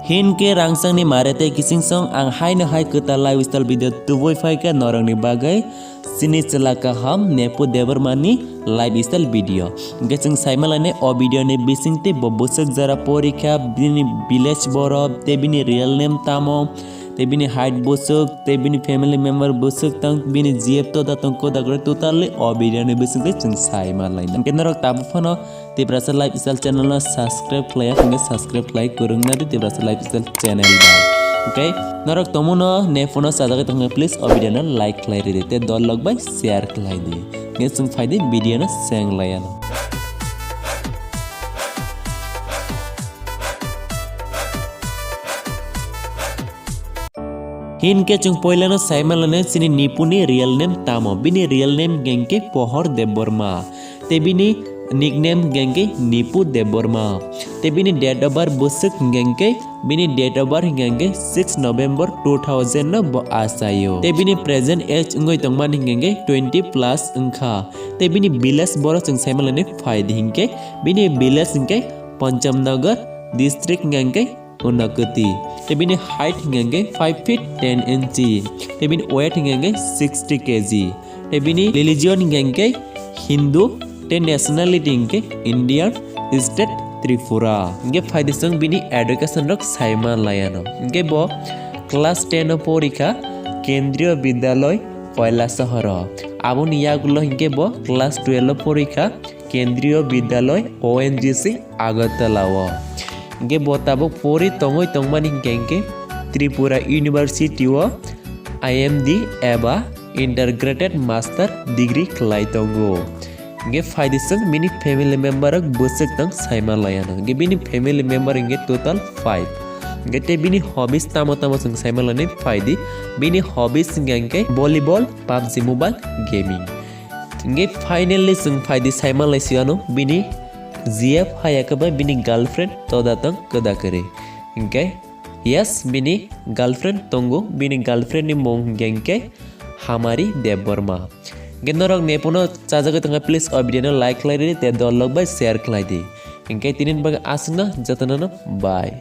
Hinke rangsang ni marete kising song ang hai na hai kota lifestyle video tuboy fai ka norang ni bagai sini celaka ham nepo devermani lifestyle video geseng saimalane o video ne bising te bobosak jara porikha bini village borob te bini real name tamo te bini height bosuk te bini family member bosuk tang bini gf to da tang ko da gore totally o video ne bising te chung saimalane kenarok tabu phono te brasa lifestyle channel na subscribe like kurung na te brasa lifestyle channel ba okay narok tomuno ne phono sajaga tang please o video na like ri te dol log by share klai di nge sung faide video na sang layano Hinke chung poilano saimalane sini nipuni real name tamo bini real name gengke pohor deborma te bini nickname gengke nipu deborma te bini date of birth busuk gengke bini date of birth gengke 6 November 2000 no bo asayo te bini present age ngoi tongman gengke 20 plus engkha te bini bilas boro chung saimalane faide hinke bini bilas engke Panchamnagar district gengke Unakati te bini height gengke 5 feet 10 inch te bini weight gengke 60 kg te bini religion gengke Hindu te nationality gengke Indian state Tripura nge faide sung bini education rok saima layano nge bo class 10 porikha kendriyo bidyaloy Koila Shahar abun yagulo nge bo class 12 porikha kendriyo bidyaloy ONGC Agartala nge botabok pori tongoi tongmani gengke Tripura University o IMD eba integrated master degree klai tongo nge faide sung mini family member ak busuk tang saima layano nge bini family member nge total 5 nge te bini hobbies tamo sung saima lane faide bini hobbies gengke volleyball PUBG mobile gaming nge finally sung faide saima laisiano bini GF hayakaba bini girlfriend to datang kada kare okay yes bini girlfriend tongo bini girlfriend ni mong gengke hamari deborma genorok nepuno chajaga tanga please o video no like lai te dolog by share klai di okay tinin bag asna jatana bye